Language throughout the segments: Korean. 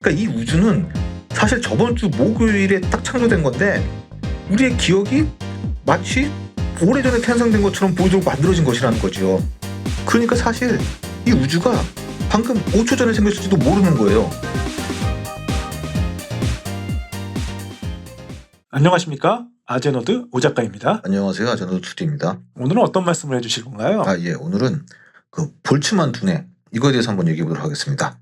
그러니까 이 우주는 사실 저번 주 목요일에 딱 창조된 건데 우리의 기억이 마치 오래전에 탄생된 것처럼 보이도록 만들어진 것이라는 거죠. 그러니까 사실 이 우주가 방금 5초 전에 생겼을지도 모르는 거예요. 안녕하십니까? 아제너드 오 작가입니다. 안녕하세요. 아제너드 2D입니다. 오늘은 어떤 말씀을 해주실 건가요? 예. 오늘은 그 볼츠만 두뇌 이거에 대해서 한번 얘기해 보도록 하겠습니다.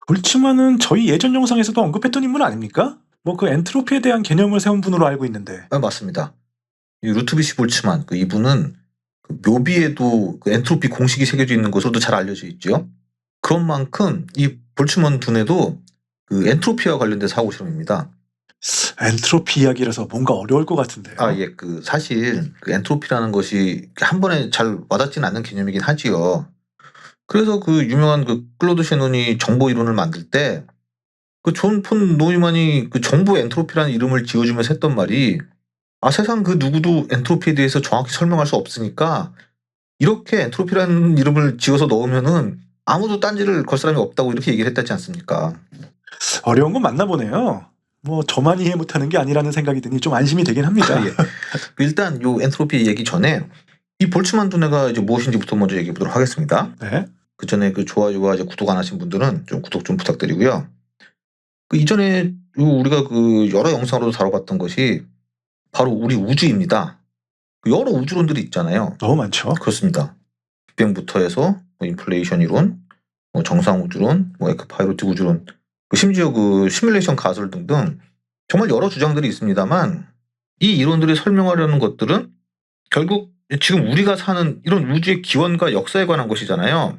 볼츠만은 저희 예전 영상에서도 언급했던 인물 아닙니까? 뭐 그 엔트로피에 대한 개념을 세운 분으로 알고 있는데. 맞습니다. 이 루트비시 볼츠만 이분은 그 묘비에도 그 엔트로피 공식이 새겨져 있는 것으로도 잘 알려져 있죠. 그런 만큼 이 볼츠만 두뇌도 그 엔트로피와 관련된 사고 실험입니다. 엔트로피 이야기라서 뭔가 어려울 것 같은데요. 예. 그 사실 그 엔트로피라는 것이 한 번에 잘 와닿지는 않는 개념이긴 하지요. 그래서 그 유명한 그 클로드 셰논이 정보 이론을 만들 때 그 존 폰 노이만이 그 정보 엔트로피라는 이름을 지어주면서 했던 말이 세상 그 누구도 엔트로피에 대해서 정확히 설명할 수 없으니까 이렇게 엔트로피라는 이름을 지어서 넣으면은 아무도 딴지를 걸 사람이 없다고 이렇게 얘기를 했다지 않습니까? 어려운 건 맞나 보네요. 뭐 저만 이해 못하는 게 아니라는 생각이 드니 좀 안심이 되긴 합니다. 예. 일단 요 엔트로피 얘기 전에 이 볼츠만 두뇌가 이제 무엇인지부터 먼저 얘기해 보도록 하겠습니다. 네. 그 전에 그 좋아요와 이제 구독 안 하신 분들은 좀 구독 좀 부탁드리고요. 그 이전에 우리가 그 여러 영상으로 다뤄봤던 것이 바로 우리 우주입니다. 그 여러 우주론들이 있잖아요. 너무 많죠. 그렇습니다. 빅뱅부터 해서 뭐 인플레이션 이론, 뭐 정상 우주론, 뭐 에크파이로틱 우주론, 심지어 그 시뮬레이션 가설 등등 정말 여러 주장들이 있습니다만 이 이론들이 설명하려는 것들은 결국 지금 우리가 사는 이런 우주의 기원과 역사에 관한 것이잖아요.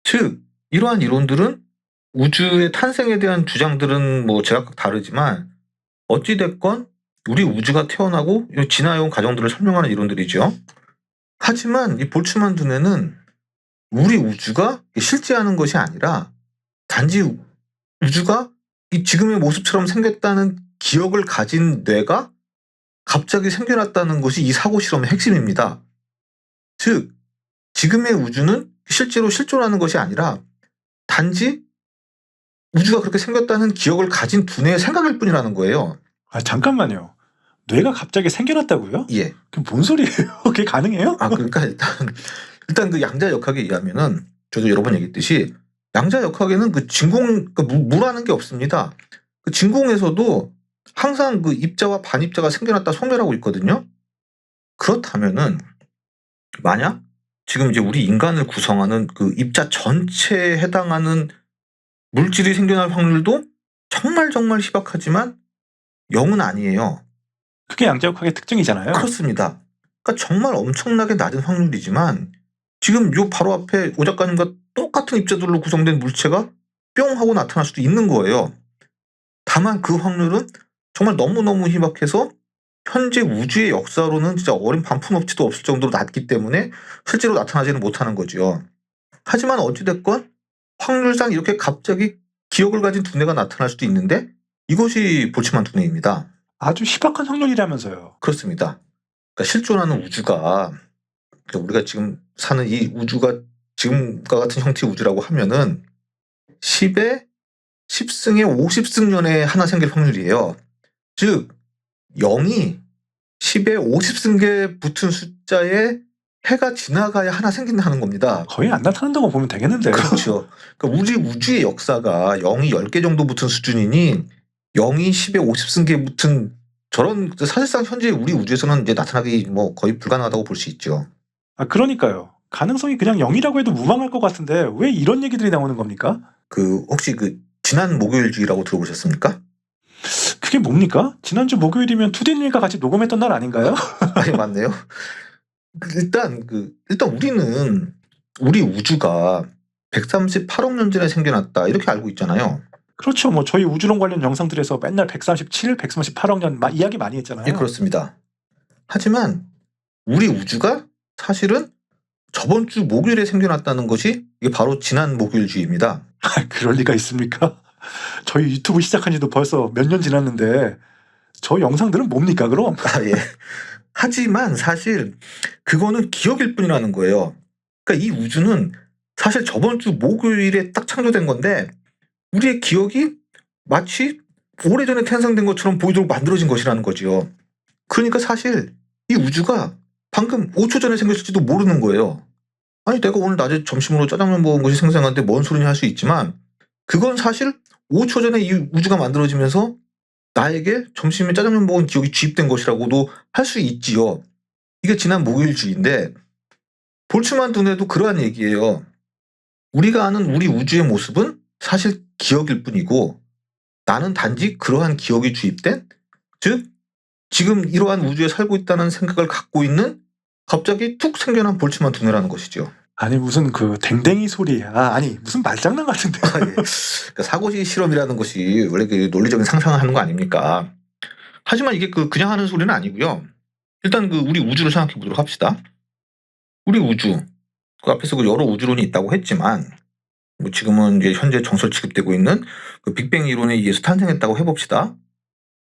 즉 이러한 이론들은 우주의 탄생에 대한 주장들은 뭐 제각각 다르지만 어찌됐건 우리 우주가 태어나고 지나온 과정들을 설명하는 이론들이죠. 하지만 이 볼츠만 두뇌는 우리 우주가 실제하는 것이 아니라 단지 우주가 이 지금의 모습처럼 생겼다는 기억을 가진 뇌가 갑자기 생겨났다는 것이 이 사고 실험의 핵심입니다. 즉 지금의 우주는 실제로 실존하는 것이 아니라 단지 우주가 그렇게 생겼다는 기억을 가진 두뇌의 생각일 뿐이라는 거예요. 잠깐만요. 뇌가 갑자기 생겨났다고요? 예. 그게 뭔 소리예요? 그게 가능해요? 그러니까 일단 그 양자역학에 의하면은 저도 여러 번 얘기했듯이 양자역학에는 그 진공 무라는 게 없습니다. 그 진공에서도 항상 그 입자와 반입자가 생겨났다 소멸하고 있거든요. 그렇다면은 만약 지금 이제 우리 인간을 구성하는 그 입자 전체에 해당하는 물질이 생겨날 확률도 정말 희박하지만 0은 아니에요. 그게 양자역학의 특징이잖아요. 그렇습니다. 그러니까 정말 엄청나게 낮은 확률이지만 지금 요 바로 앞에 오 작가님과 똑같은 입자들로 구성된 물체가 뿅 하고 나타날 수도 있는 거예요. 다만 그 확률은 정말 너무너무 희박해서 현재 우주의 역사로는 진짜 어린 반푼업치도 없을 정도로 낮기 때문에 실제로 나타나지는 못하는 거죠. 하지만 어찌됐건 확률상 이렇게 갑자기 기억을 가진 두뇌가 나타날 수도 있는데 이것이 볼츠만 두뇌입니다. 아주 희박한 확률이라면서요. 그렇습니다. 그러니까 실존하는 우주가 그러니까 우리가 지금 사는 이 우주가 지금과 같은 형태의 우주라고 하면은 10의 10승의 50승년에 하나 생길 확률이에요. 즉 0이 10의 50승계 붙은 숫자에 해가 지나가야 하나 생긴다는 겁니다. 거의 안 나타난다고 보면 되겠는데요. 그렇죠. 그러니까 우리 우주의 역사가 0이 10개 정도 붙은 수준이니 0이 10의 50승계에 붙은 저런 사실상 현재 우리 우주에서는 이제 나타나기 뭐 거의 불가능하다고 볼 수 있죠. 그러니까요. 가능성이 그냥 0이라고 해도 무방할 것 같은데 왜 이런 얘기들이 나오는 겁니까? 혹시 지난 목요일주의라고 들어보셨습니까? 그게 뭡니까? 지난주 목요일이면 투디님과 같이 녹음했던 날 아닌가요? 맞네요. 일단 우리는 우리 우주가 138억 년 전에 생겨났다 이렇게 알고 있잖아요. 그렇죠. 뭐 저희 우주론 관련 영상들에서 맨날 137, 138억 년 이야기 많이 했잖아요. 예, 그렇습니다. 하지만 우리 우주가 사실은 저번 주 목요일에 생겨났다는 것이 이게 바로 지난 목요일주의입니다. 그럴 리가 있습니까? 저희 유튜브 시작한 지도 벌써 몇 년 지났는데 저 영상들은 뭡니까 그럼? 예. 하지만 사실 그거는 기억일 뿐이라는 거예요. 그러니까 이 우주는 사실 저번 주 목요일에 딱 창조된 건데 우리의 기억이 마치 오래전에 탄생된 것처럼 보이도록 만들어진 것이라는 거지요. 그러니까 사실 이 우주가 방금 5초 전에 생겼을지도 모르는 거예요. 아니 내가 오늘 낮에 점심으로 짜장면 먹은 것이 생생한데 뭔 소리냐 할 수 있지만 그건 사실 5초 전에 이 우주가 만들어지면서 나에게 점심에 짜장면 먹은 기억이 주입된 것이라고도 할 수 있지요. 이게 지난 목요일주의인데 볼츠만 두뇌도 그러한 얘기예요. 우리가 아는 우리 우주의 모습은 사실 기억일 뿐이고 나는 단지 그러한 기억이 주입된, 즉 지금 이러한 우주에 살고 있다는 생각을 갖고 있는 갑자기 툭 생겨난 볼츠만 두뇌라는 것이죠. 아니 무슨 그 댕댕이 소리 아니 무슨 말장난 같은데. 아, 예. 그러니까 사고시 실험이라는 것이 원래 그 논리적인 상상을 하는 거 아닙니까? 하지만 이게 그냥 하는 소리는 아니고요. 일단 그 우리 우주를 생각해 보도록 합시다. 우리 우주, 그 앞에서 그 여러 우주론이 있다고 했지만 뭐 지금은 이제 현재 정설 취급되고 있는 그 빅뱅 이론에 의해서 탄생했다고 해봅시다.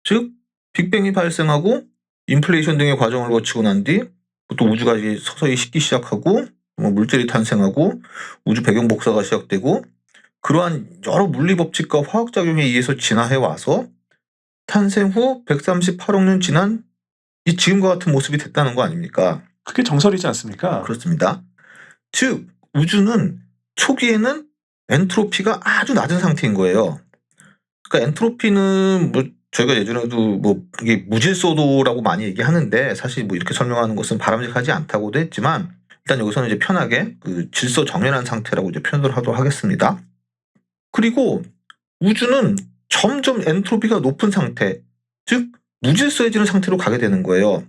즉 빅뱅이 발생하고 인플레이션 등의 과정을 거치고 난 뒤 또 우주가 이제 서서히 식기 시작하고 뭐 물질이 탄생하고 우주 배경 복사가 시작되고 그러한 여러 물리 법칙과 화학작용에 의해서 진화해 와서 탄생 후 138억 년 지난 이 지금과 같은 모습이 됐다는 거 아닙니까? 그게 정설이지 않습니까? 그렇습니다. 즉 우주는 초기에는 엔트로피가 아주 낮은 상태인 거예요. 그러니까 엔트로피는 뭐 저희가 예전에도 뭐 이게 무질서도라고 많이 얘기하는데 사실 뭐 이렇게 설명하는 것은 바람직하지 않다고도 했지만 일단 여기서는 이제 편하게 그 질서 정연한 상태라고 이제 표현을 하도록 하겠습니다. 그리고 우주는 점점 엔트로피가 높은 상태, 즉 무질서해지는 상태로 가게 되는 거예요.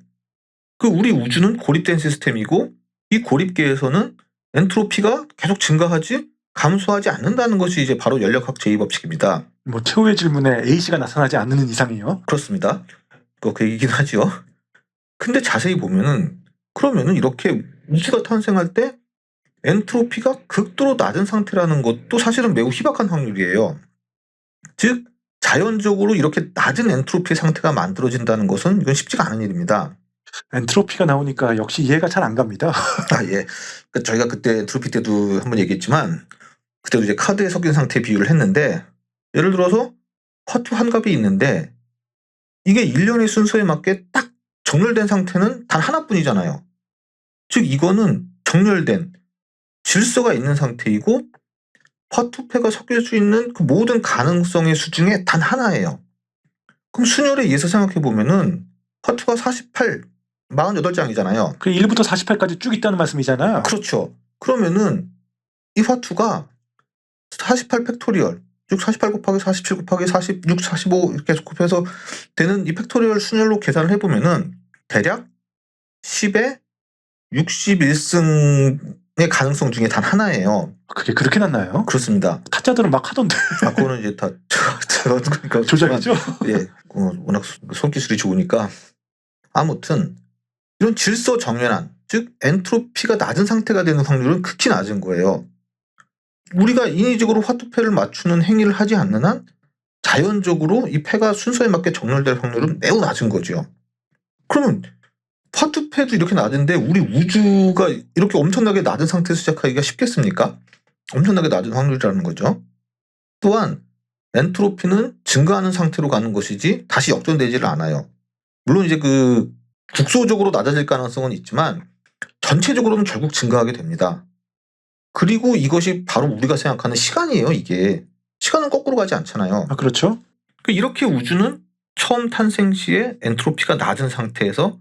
그 우리 우주는 고립된 시스템이고 이 고립계에서는 엔트로피가 계속 증가하지 감소하지 않는다는 것이 이제 바로 연력학 제2법칙입니다. 뭐 최후의 질문에 A씨가 나타나지 않는 이상이요. 그렇습니다. 그 얘기긴 하죠. 근데 자세히 보면은 그러면은 이렇게 우주가 탄생할 때 엔트로피가 극도로 낮은 상태라는 것도 사실은 매우 희박한 확률이에요. 즉 자연적으로 이렇게 낮은 엔트로피 상태가 만들어진다는 것은 이건 쉽지가 않은 일입니다. 엔트로피가 나오니까 역시 이해가 잘 안 갑니다. 아, 예. 그러니까 저희가 그때 엔트로피 때도 한번 얘기했지만 그때도 이제 카드에 섞인 상태 비유를 했는데 예를 들어서 화투 한 값이 있는데 이게 일련의 순서에 맞게 딱 정렬된 상태는 단 하나뿐이잖아요. 즉 이거는 정렬된 질서가 있는 상태이고 화투패가 섞일 수 있는 그 모든 가능성의 수 중에 단 하나예요. 그럼 순열에 의해서 생각해 보면은 화투가 48, 48장이잖아요. 그 1부터 48까지 쭉 있다는 말씀이잖아요. 그렇죠. 그러면은 이 화투가 48 팩토리얼, 즉 48 곱하기 47 곱하기 46, 45 이렇게 계속 곱해서 되는 이 팩토리얼 순열로 계산을 해보면은 대략 10의 61승의 가능성 중에 단 하나예요. 그게 그렇게 났나요? 그렇습니다. 타짜들은 막 하던데. 아, 그거는 이제 다 그러니까 조작이죠? 예, 워낙 손기술이 좋으니까. 아무튼 이런 질서 정연한, 즉 엔트로피가 낮은 상태가 되는 확률은 극히 낮은 거예요. 우리가 인위적으로 화투패를 맞추는 행위를 하지 않는 한 자연적으로 이 패가 순서에 맞게 정렬될 확률은 매우 낮은 거죠. 그러면 화투패도 이렇게 낮은데 우리 우주가 이렇게 엄청나게 낮은 상태에서 시작하기가 쉽겠습니까? 엄청나게 낮은 확률이라는 거죠. 또한 엔트로피는 증가하는 상태로 가는 것이지 다시 역전되지를 않아요. 물론 이제 그 국소적으로 낮아질 가능성은 있지만 전체적으로는 결국 증가하게 됩니다. 그리고 이것이 바로 우리가 생각하는 시간이에요. 이게 시간은 거꾸로 가지 않잖아요. 아, 그렇죠. 이렇게 우주는 처음 탄생 시에 엔트로피가 낮은 상태에서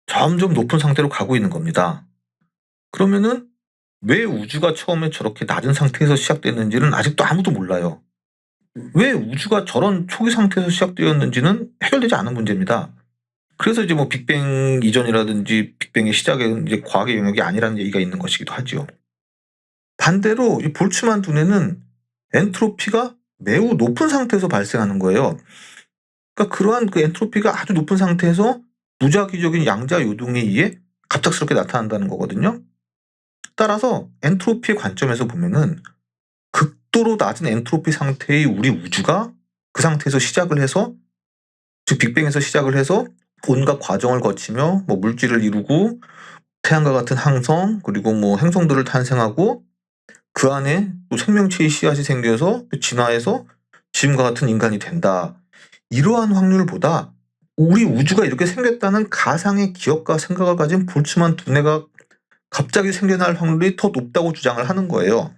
점점 높은 상태로 가고 있는 겁니다. 그러면은 왜 우주가 처음에 저렇게 낮은 상태에서 시작됐는지는 아직도 아무도 몰라요. 왜 우주가 저런 초기 상태에서 시작되었는지는 해결되지 않은 문제입니다. 그래서 이제 뭐 빅뱅 이전이라든지 빅뱅의 시작은 이제 과학의 영역이 아니라는 얘기가 있는 것이기도 하죠. 반대로 이 볼츠만 두뇌는 엔트로피가 매우 높은 상태에서 발생하는 거예요. 그러니까 그러한 그 엔트로피가 아주 높은 상태에서 무작위적인 양자 요동에 의해 갑작스럽게 나타난다는 거거든요. 따라서 엔트로피의 관점에서 보면은 극도로 낮은 엔트로피 상태의 우리 우주가 그 상태에서 시작을 해서, 즉 빅뱅에서 시작을 해서 온갖 과정을 거치며 뭐 물질을 이루고 태양과 같은 항성 그리고 뭐 행성들을 탄생하고 그 안에 또 생명체의 씨앗이 생겨서 진화해서 지금과 같은 인간이 된다. 이러한 확률보다 우리 우주가 이렇게 생겼다는 가상의 기억과 생각을 가진 볼츠만 두뇌가 갑자기 생겨날 확률이 더 높다고 주장을 하는 거예요.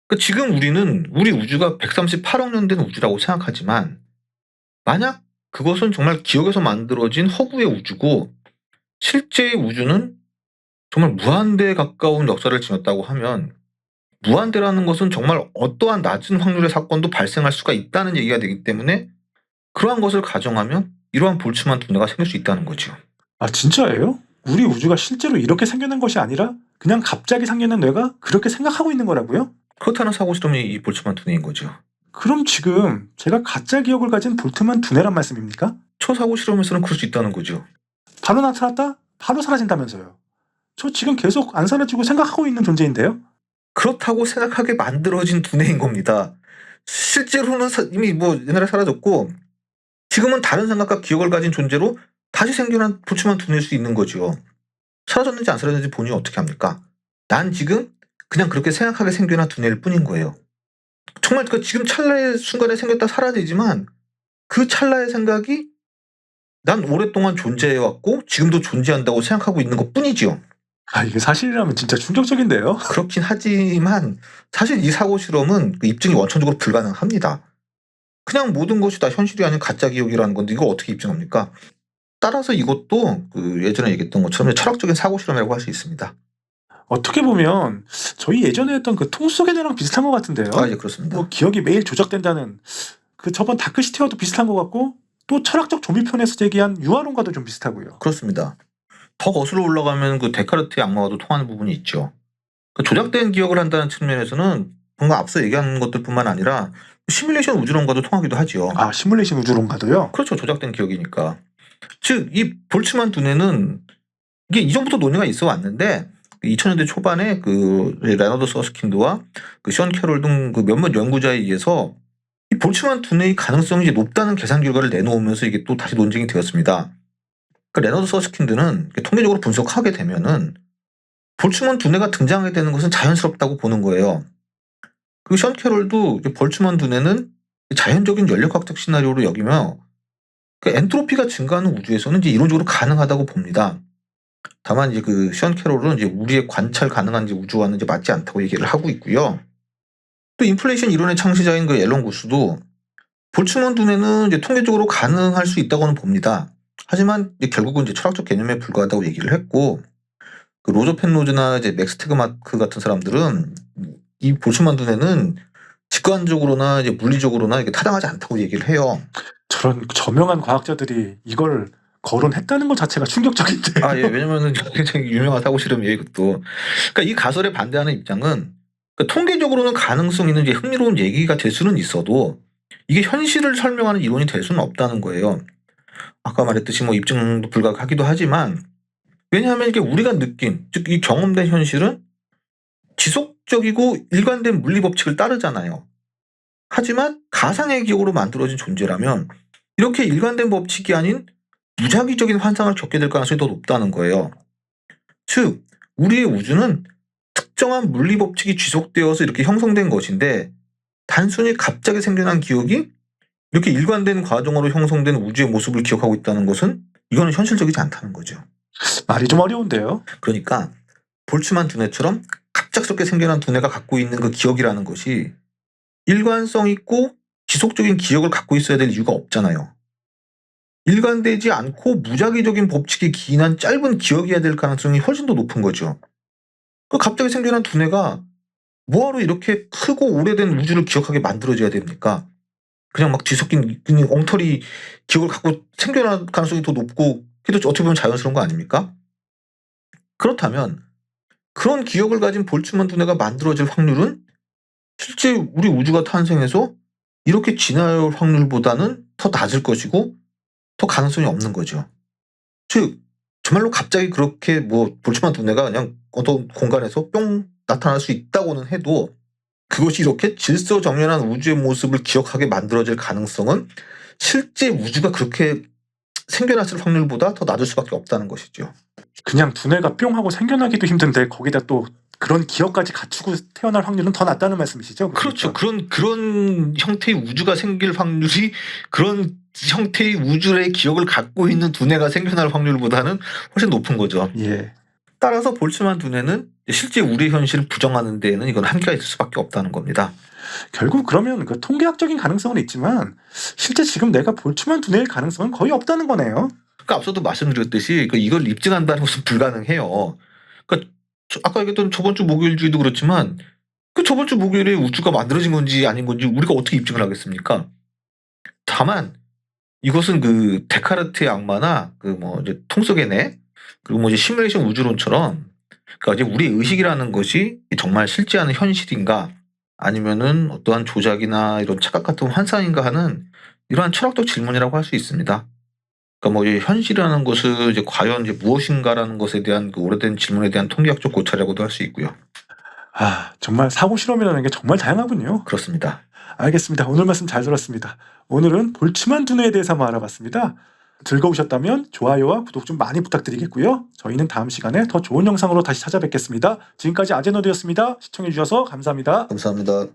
그러니까 지금 우리는 우리 우주가 138억 년 된 우주라고 생각하지만 만약 그것은 정말 기억에서 만들어진 허구의 우주고 실제의 우주는 정말 무한대에 가까운 역사를 지녔다고 하면 무한대라는 것은 정말 어떠한 낮은 확률의 사건도 발생할 수가 있다는 얘기가 되기 때문에 그러한 것을 가정하면 이러한 볼츠만 두뇌가 생길 수 있다는 거죠. 아, 진짜예요? 우리 우주가 실제로 이렇게 생겨난 것이 아니라 그냥 갑자기 생겨난 뇌가 그렇게 생각하고 있는 거라고요? 그렇다는 사고 실험이 이 볼츠만 두뇌인 거죠. 그럼 지금 제가 가짜 기억을 가진 볼트만 두뇌란 말씀입니까? 초사고 실험에서는 그럴 수 있다는 거죠. 바로 나타났다? 바로 사라진다면서요. 저 지금 계속 안 사라지고 생각하고 있는 존재인데요? 그렇다고 생각하게 만들어진 두뇌인 겁니다. 실제로는 이미 뭐 옛날에 사라졌고 지금은 다른 생각과 기억을 가진 존재로 다시 생겨난 볼츠만 두뇌일 수 있는 거죠. 사라졌는지 안 사라졌는지 본인이 어떻게 합니까? 난 지금 그냥 그렇게 생각하게 생겨난 두뇌일 뿐인 거예요. 정말 그 지금 찰나의 순간에 생겼다 사라지지만 그 찰나의 생각이 난 오랫동안 존재해왔고 지금도 존재한다고 생각하고 있는 것 뿐이지요. 아, 이게 사실이라면 진짜 충격적인데요? 그렇긴 하지만 사실 이 사고 실험은 그 입증이 원천적으로 불가능합니다. 그냥 모든 것이 다 현실이 아닌 가짜 기억이라는 건데 이걸 어떻게 입증합니까? 따라서 이것도 그 예전에 얘기했던 것처럼 철학적인 사고 실험이라고 할 수 있습니다. 어떻게 보면 저희 예전에 했던 그 통 속의 뇌랑 비슷한 것 같은데요? 예, 그렇습니다. 뭐 기억이 매일 조작된다는 그 저번 다크시티와도 비슷한 것 같고 또 철학적 좀비편에서 제기한 유아론과도 좀 비슷하고요. 그렇습니다. 더 거슬러 올라가면 그 데카르트의 악마와도 통하는 부분이 있죠. 그 조작된 기억을 한다는 측면에서는 방금 앞서 얘기한 것들뿐만 아니라 시뮬레이션 우주론과도 통하기도 하지요. 아, 시뮬레이션 우주론과도요? 그렇죠. 조작된 기억이니까. 즉 이 볼츠만 두뇌는 이게 이전부터 논의가 있어 왔는데 2000년대 초반에 그 레너드 서스킨드와 그 션 캐롤 등 그 몇몇 연구자에 의해서 이 볼츠만 두뇌의 가능성이 이제 높다는 계산 결과를 내놓으면서 이게 또 다시 논쟁이 되었습니다. 그러니까 레너드 서스킨드는 통계적으로 분석하게 되면은 볼츠만 두뇌가 등장하게 되는 것은 자연스럽다고 보는 거예요. 그리고 션 캐롤도 볼츠만 두뇌는 자연적인 연력학적 시나리오로 여기며 그 엔트로피가 증가하는 우주에서는 이제 이론적으로 가능하다고 봅니다. 다만 이제 그 션 캐롤은 이제 우리의 관찰 가능한 이제 우주와는 이제 맞지 않다고 얘기를 하고 있고요. 또 인플레이션 이론의 창시자인 그 앨런 구스도 볼츠만 두뇌는 이제 통계적으로 가능할 수 있다고는 봅니다. 하지만 이제 결국은 이제 철학적 개념에 불과하다고 얘기를 했고, 그 로저 펜로즈나 이제 맥스 테그마크 같은 사람들은 이 볼츠만 두뇌는 직관적으로나 이제 물리적으로나 이게 타당하지 않다고 얘기를 해요. 저런 저명한 과학자들이 이걸 거론했다는 것 자체가 충격적인데. 예, 왜냐면은 굉장히 유명한 사고 실험이에요, 이것도. 그러니까 이 가설에 반대하는 입장은 그러니까 통계적으로는 가능성 있는 이제 흥미로운 얘기가 될 수는 있어도 이게 현실을 설명하는 이론이 될 수는 없다는 거예요. 아까 말했듯이 뭐 입증도 불가하기도 하지만 왜냐하면 이게 우리가 느낀 즉 이 경험된 현실은 지속적이고 일관된 물리 법칙을 따르잖아요. 하지만 가상의 기억으로 만들어진 존재라면 이렇게 일관된 법칙이 아닌 무작위적인 환상을 겪게 될 가능성이 더 높다는 거예요. 즉 우리의 우주는 특정한 물리 법칙이 지속되어서 이렇게 형성된 것인데 단순히 갑자기 생겨난 기억이 이렇게 일관된 과정으로 형성된 우주의 모습을 기억하고 있다는 것은 이거는 현실적이지 않다는 거죠. 말이 좀 어려운데요? 그러니까 볼츠만 두뇌처럼 갑작스럽게 생겨난 두뇌가 갖고 있는 그 기억이라는 것이 일관성 있고 지속적인 기억을 갖고 있어야 될 이유가 없잖아요. 일관되지 않고 무작위적인 법칙에 기인한 짧은 기억이어야 될 가능성이 훨씬 더 높은 거죠. 그 갑자기 생겨난 두뇌가 뭐하러 이렇게 크고 오래된 우주를 기억하게 만들어져야 됩니까? 그냥 막 뒤섞인 그냥 엉터리 기억을 갖고 생겨날 가능성이 더 높고 그게 또 어떻게 보면 자연스러운 거 아닙니까? 그렇다면 그런 기억을 가진 볼츠만 두뇌가 만들어질 확률은 실제 우리 우주가 탄생해서 이렇게 진화할 확률보다는 더 낮을 것이고 더 가능성이 없는 거죠. 즉 정말로 갑자기 그렇게 뭐 볼츠만 두뇌가 그냥 어떤 공간에서 뿅 나타날 수 있다고는 해도 그것이 이렇게 질서정연한 우주의 모습을 기억하게 만들어질 가능성은 실제 우주가 그렇게 생겨났을 확률보다 더 낮을 수밖에 없다는 것이죠. 그냥 두뇌가 뿅 하고 생겨나기도 힘든데 거기다 또 그런 기억까지 갖추고 태어날 확률은 더 낮다는 말씀이시죠? 그렇죠. 그런 형태의 우주가 생길 확률이 그런 형태의 우주의 기억을 갖고 있는 두뇌가 생겨날 확률보다는 훨씬 높은 거죠. 예. 따라서 볼츠만 두뇌는 실제 우리의 현실을 부정하는 데에는 이건 한계가 있을 수밖에 없다는 겁니다. 결국 그러면 그 통계학적인 가능성은 있지만 실제 지금 내가 볼츠만 두뇌일 가능성은 거의 없다는 거네요. 그러니까 앞서도 말씀드렸듯이 이걸 입증한다는 것은 불가능해요. 그러니까 아까 얘기했던 저번 주 목요일주의도 그렇지만 그 저번 주 목요일에 우주가 만들어진 건지 아닌 건지 우리가 어떻게 입증을 하겠습니까? 다만 이것은 그 데카르트의 악마나 그 뭐 이제 통속의 그리고 뭐 이제 시뮬레이션 우주론처럼 그러니까 이제 우리의 의식이라는 것이 정말 실제하는 현실인가 아니면은 어떠한 조작이나 이런 착각 같은 환상인가 하는 이러한 철학적 질문이라고 할 수 있습니다. 그러니까 뭐 이 현실이라는 것을 이제 과연 이제 무엇인가라는 것에 대한 그 오래된 질문에 대한 통계학적 고찰이라고도 할 수 있고요. 정말 사고 실험이라는 게 정말 다양하군요. 그렇습니다. 알겠습니다. 오늘 말씀 잘 들었습니다. 오늘은 볼츠만 두뇌에 대해서 한번 알아봤습니다. 즐거우셨다면 좋아요와 구독 좀 많이 부탁드리겠고요. 저희는 다음 시간에 더 좋은 영상으로 다시 찾아뵙겠습니다. 지금까지 아제노드였습니다. 시청해주셔서 감사합니다. 감사합니다.